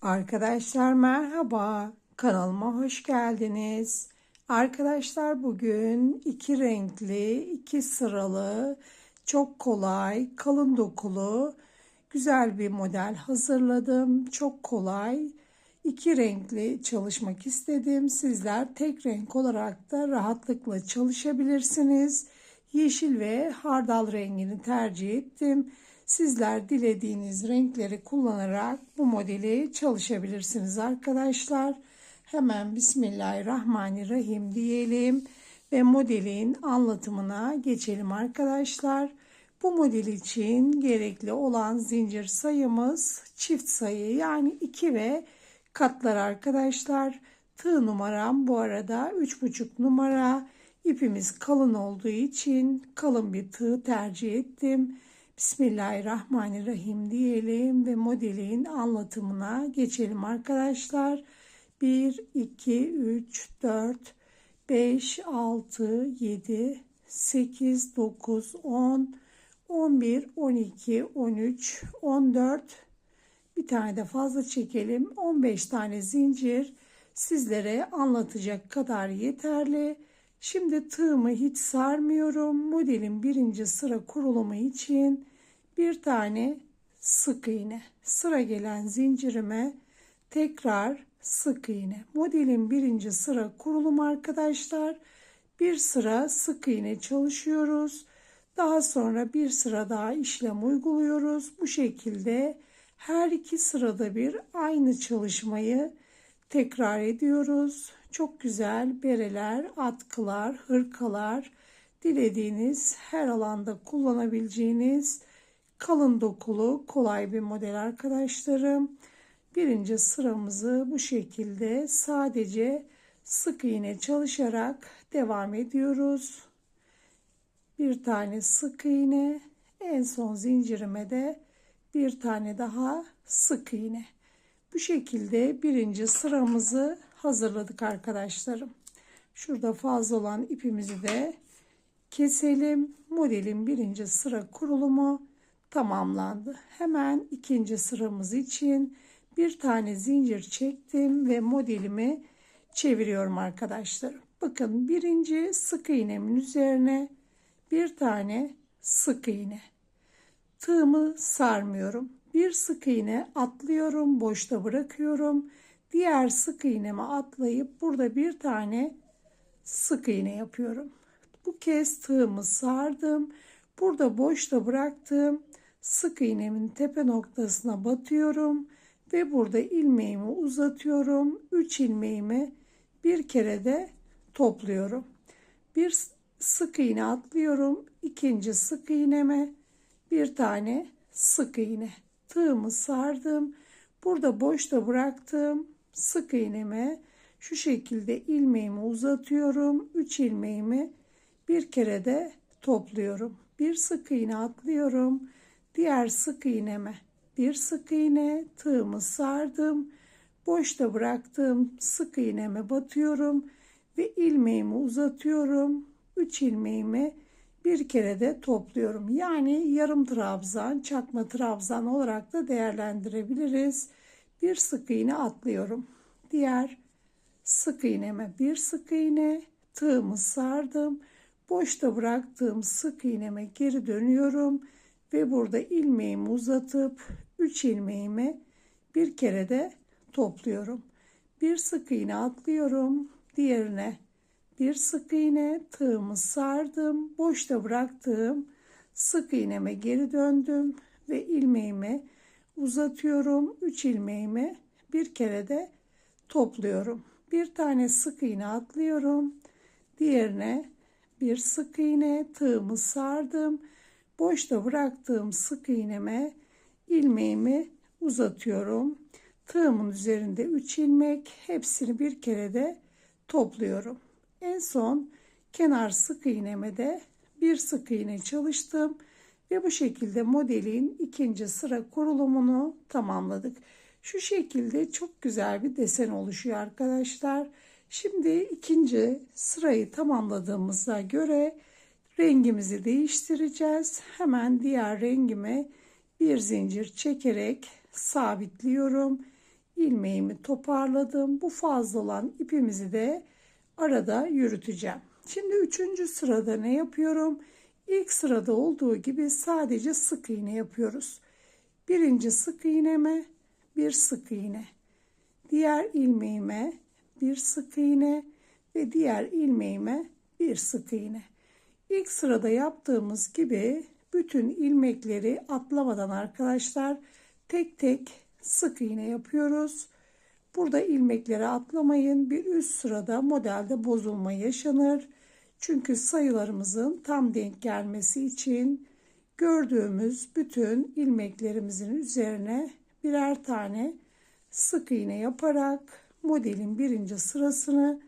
Arkadaşlar merhaba, kanalıma hoş geldiniz. Arkadaşlar bugün iki renkli, iki sıralı, çok kolay, kalın dokulu, güzel bir model hazırladım. Çok kolay, iki renkli çalışmak istedim. Sizler tek renk olarak da rahatlıkla çalışabilirsiniz. Yeşil ve hardal rengini tercih ettim. Sizler dilediğiniz renkleri kullanarak bu modeli çalışabilirsiniz arkadaşlar. Hemen Bismillahirrahmanirrahim diyelim ve modelin anlatımına geçelim arkadaşlar. Bu model için gerekli olan zincir sayımız çift sayı yani 2 ve katlar arkadaşlar. Tığ numaram bu arada 3,5 numara. İpimiz kalın olduğu için kalın bir tığ tercih ettim. Bismillahirrahmanirrahim diyelim ve modelin anlatımına geçelim arkadaşlar. 1, 2, 3, 4, 5, 6, 7, 8, 9, 10, 11, 12, 13, 14, bir tane de fazla çekelim. 15 tane zincir sizlere anlatacak kadar yeterli. Şimdi tığımı hiç sarmıyorum. Modelin birinci sıra kurulumu için bir tane sık iğne. Sıra gelen zincirime tekrar sık iğne. Modelin birinci sıra kurulumu arkadaşlar. Bir sıra sık iğne çalışıyoruz. Daha sonra bir sıra daha işlem uyguluyoruz. Bu şekilde her iki sırada bir aynı çalışmayı tekrar ediyoruz. Çok güzel bereler, atkılar, hırkalar, dilediğiniz her alanda kullanabileceğiniz kalın dokulu kolay bir model arkadaşlarım. Birinci sıramızı bu şekilde sadece sık iğne çalışarak devam ediyoruz. Bir tane sık iğne, en son zincirime de bir tane daha sık iğne. Bu şekilde birinci sıramızı hazırladık arkadaşlarım. Şurada fazla olan ipimizi de keselim. Modelin birinci sıra kurulumu tamamlandı. Hemen ikinci sıramız için bir tane zincir çektim ve modelimi çeviriyorum arkadaşlarım. Bakın birinci sık iğnemin üzerine bir tane sık iğne. Tığımı sarmıyorum. Bir sık iğne atlıyorum, boşta bırakıyorum. Diğer sık iğneme atlayıp burada bir tane sık iğne yapıyorum. Bu kez tığımı sardım. Burada boşta bıraktığım sık iğnemin tepe noktasına batıyorum ve burada ilmeğimi uzatıyorum. 3 ilmeğimi bir kere de topluyorum. Bir sık iğne atlıyorum. İkinci sık iğneme bir tane sık iğne. Tığımı sardım. Burada boşta bıraktığım sık iğneme şu şekilde ilmeğimi uzatıyorum. 3 ilmeğimi bir kere de topluyorum. Bir sık iğne atlıyorum. Diğer sık iğneme bir sık iğne, tığımı sardım. Boşta bıraktığım sık iğneme batıyorum ve ilmeğimi uzatıyorum. 3 ilmeğimi bir kere de topluyorum. Yani yarım trabzan, çakma trabzan olarak da değerlendirebiliriz. Bir sık iğne atlıyorum. Diğer sık iğneme bir sık iğne, tığımı sardım. Boşta bıraktığım sık iğneme geri dönüyorum ve burada ilmeğimi uzatıp 3 ilmeğimi bir kere de topluyorum. Bir sık iğne atlıyorum. Diğerine bir sık iğne, tığımı sardım. Boşta bıraktığım sık iğneme geri döndüm ve ilmeğimi uzatıyorum. 3 ilmeğimi bir kere de topluyorum. Bir tane sık iğne atlıyorum. Diğerine bir sık iğne, tığımı sardım. Boşta bıraktığım sık iğneme ilmeğimi uzatıyorum. Tığımın üzerinde 3 ilmek, hepsini bir kere de topluyorum. En son kenar sık iğneme de bir sık iğne çalıştım ve bu şekilde modelin ikinci sıra kurulumunu tamamladık. Şu şekilde çok güzel bir desen oluşuyor arkadaşlar. Şimdi ikinci sırayı tamamladığımıza göre rengimizi değiştireceğiz. Hemen diğer rengime bir zincir çekerek sabitliyorum. ilmeğimi toparladım. Bu fazla olan ipimizi de arada yürüteceğim. Şimdi 3. sırada ne yapıyorum? İlk sırada olduğu gibi sadece sık iğne yapıyoruz. Birinci sık iğneme bir sık iğne, diğer ilmeğime bir sık iğne ve diğer ilmeğime bir sık iğne. İlk sırada yaptığımız gibi bütün ilmekleri atlamadan arkadaşlar tek tek sık iğne yapıyoruz. Burada ilmekleri atlamayın. Bir üst sırada modelde bozulma yaşanır. Çünkü sayılarımızın tam denk gelmesi için gördüğümüz bütün ilmeklerimizin üzerine birer tane sık iğne yaparak modelin birinci sırasını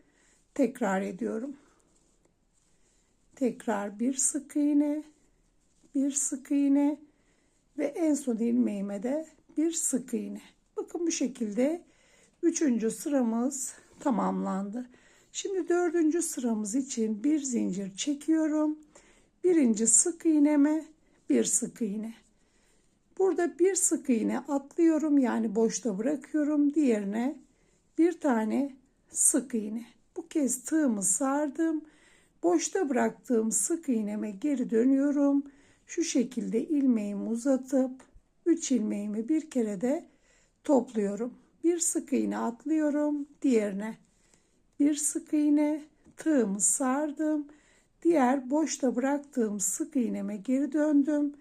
tekrar ediyorum. Tekrar bir sık iğne, bir sık iğne ve en son ilmeğime de bir sık iğne. Bakın bu şekilde 3. sıramız tamamlandı. Şimdi 4. sıramız için bir zincir çekiyorum. Birinci sık iğneme bir sık iğne. Burada bir sık iğne atlıyorum, yani boşta bırakıyorum. Diğerine bir tane sık iğne. Bu kez tığımı sardım. Boşta bıraktığım sık iğneme geri dönüyorum. Şu şekilde ilmeğimi uzatıp 3 ilmeğimi bir kere de topluyorum. Bir sık iğne atlıyorum, diğerine bir sık iğne, tığımı sardım. Diğer boşta bıraktığım sık iğneme geri döndüm.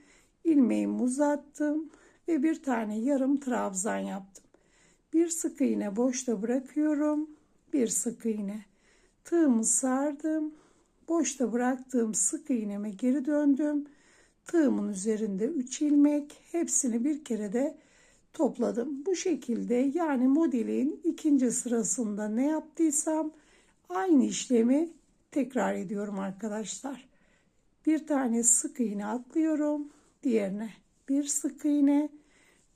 İlmeğimi uzattım ve bir tane yarım trabzan yaptım. Bir sık iğne boşta bırakıyorum. Bir sık iğne. Tığımı sardım. Boşta bıraktığım sık iğneme geri döndüm. Tığımın üzerinde 3 ilmek. Hepsini bir kere de topladım. Bu şekilde, yani modelin 2. sırasında ne yaptıysam aynı işlemi tekrar ediyorum arkadaşlar. Bir tane sık iğne atlıyorum. Diğerine bir sık iğne.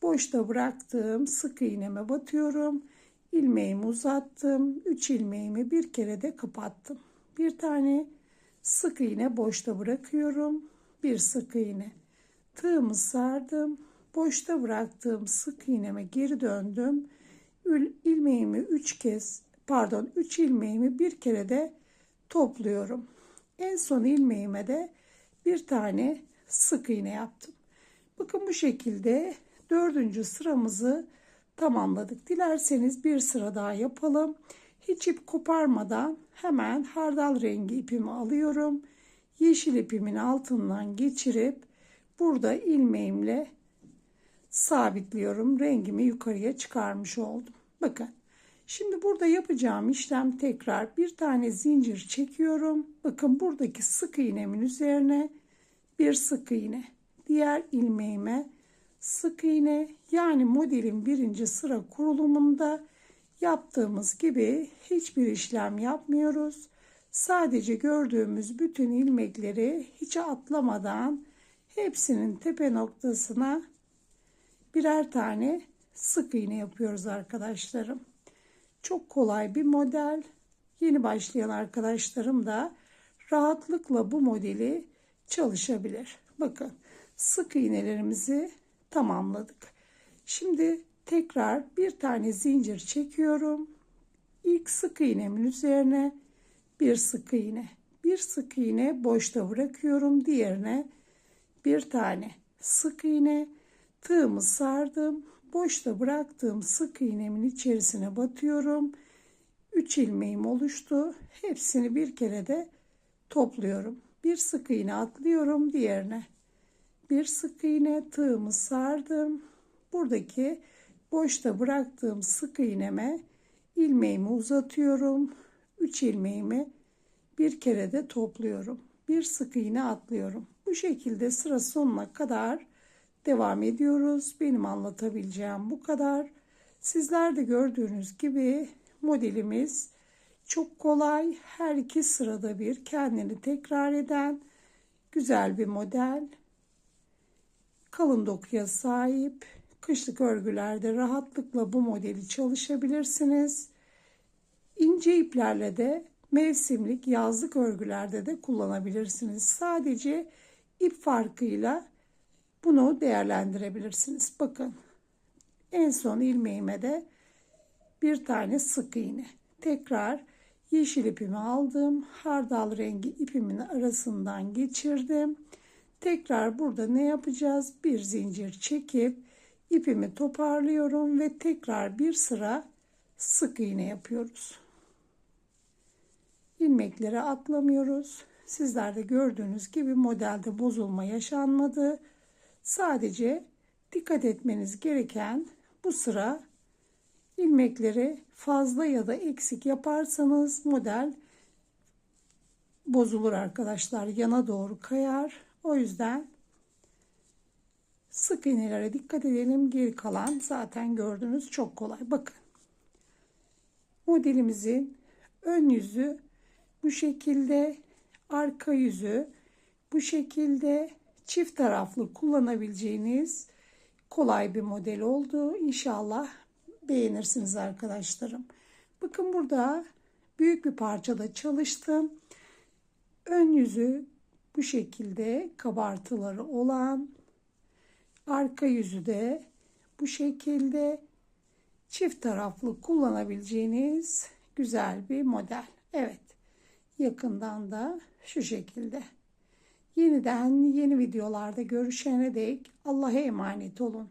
Boşta bıraktığım sık iğneme batıyorum. İlmeğimi uzattım. 3 ilmeğimi bir kere de kapattım. Bir tane sık iğne boşta bırakıyorum. Bir sık iğne. Tığımı sardım. Boşta bıraktığım sık iğneme geri döndüm. İlmeğimi 3 ilmeğimi bir kere de topluyorum. En son ilmeğime de bir tane sık iğne yaptım. Bakın bu şekilde 4. sıramızı tamamladık. Dilerseniz bir sıra daha yapalım. Hiç ip koparmadan hemen hardal rengi ipimi alıyorum. Yeşil ipimin altından geçirip burada ilmeğimle sabitliyorum. Rengimi yukarıya çıkarmış oldum. Bakın. Şimdi burada yapacağım işlem tekrar bir tane zincir çekiyorum. Bakın buradaki sık iğnemin üzerine bir sık iğne. Diğer ilmeğime sık iğne, yani modelin 1. sıra kurulumunda yaptığımız gibi hiçbir işlem yapmıyoruz. Sadece gördüğümüz bütün ilmekleri hiç atlamadan hepsinin tepe noktasına birer tane sık iğne yapıyoruz arkadaşlarım. Çok kolay bir model. Yeni başlayan arkadaşlarım da rahatlıkla bu modeli çalışabilir. Bakın sık iğnelerimizi tamamladık. Şimdi tekrar bir tane zincir çekiyorum. İlk sık iğnemin üzerine bir sık iğne. Bir sık iğne boşta bırakıyorum. Diğerine bir tane sık iğne. Tığımı sardım. Boşta bıraktığım sık iğnemin içerisine batıyorum. 3 ilmeğim oluştu. Hepsini bir kere de topluyorum. Bir sık iğne atlıyorum diğerine. Bir sık iğne, tığımı sardım. Buradaki boşta bıraktığım sık iğneme ilmeğimi uzatıyorum. 3 ilmeğimi bir kere de topluyorum. Bir sık iğne atlıyorum. Bu şekilde sıra sonuna kadar devam ediyoruz. Benim anlatabileceğim bu kadar. Sizler de gördüğünüz gibi modelimiz çok kolay. Her 2 sırada bir kendini tekrar eden güzel bir model. Kalın dokuya sahip. Kışlık örgülerde rahatlıkla bu modeli çalışabilirsiniz. İnce iplerle de mevsimlik yazlık örgülerde de kullanabilirsiniz. Sadece ip farkıyla bunu değerlendirebilirsiniz. Bakın en son ilmeğime de bir tane sık iğne. Tekrar yeşil ipimi aldım. Hardal rengi ipimin arasından geçirdim. Tekrar burada ne yapacağız? Bir zincir çekip ipimi toparlıyorum ve tekrar bir sıra sık iğne yapıyoruz. İlmekleri atlamıyoruz. Sizler de gördüğünüz gibi modelde bozulma yaşanmadı. Sadece dikkat etmeniz gereken bu sıra ilmekleri fazla ya da eksik yaparsanız model bozulur arkadaşlar. Yana doğru kayar. O yüzden sık iğnelere dikkat edelim. Geri kalan zaten gördüğünüz çok kolay. Bakın. Modelimizin ön yüzü bu şekilde, arka yüzü bu şekilde, çift taraflı kullanabileceğiniz kolay bir model oldu. İnşallah beğenirsiniz arkadaşlarım. Bakın burada büyük bir parçada çalıştım. Ön yüzü bu şekilde kabartıları olan, arka yüzü de bu şekilde çift taraflı kullanabileceğiniz güzel bir model. Evet, yakından da şu şekilde. Yeniden yeni videolarda görüşene dek Allah'a emanet olun.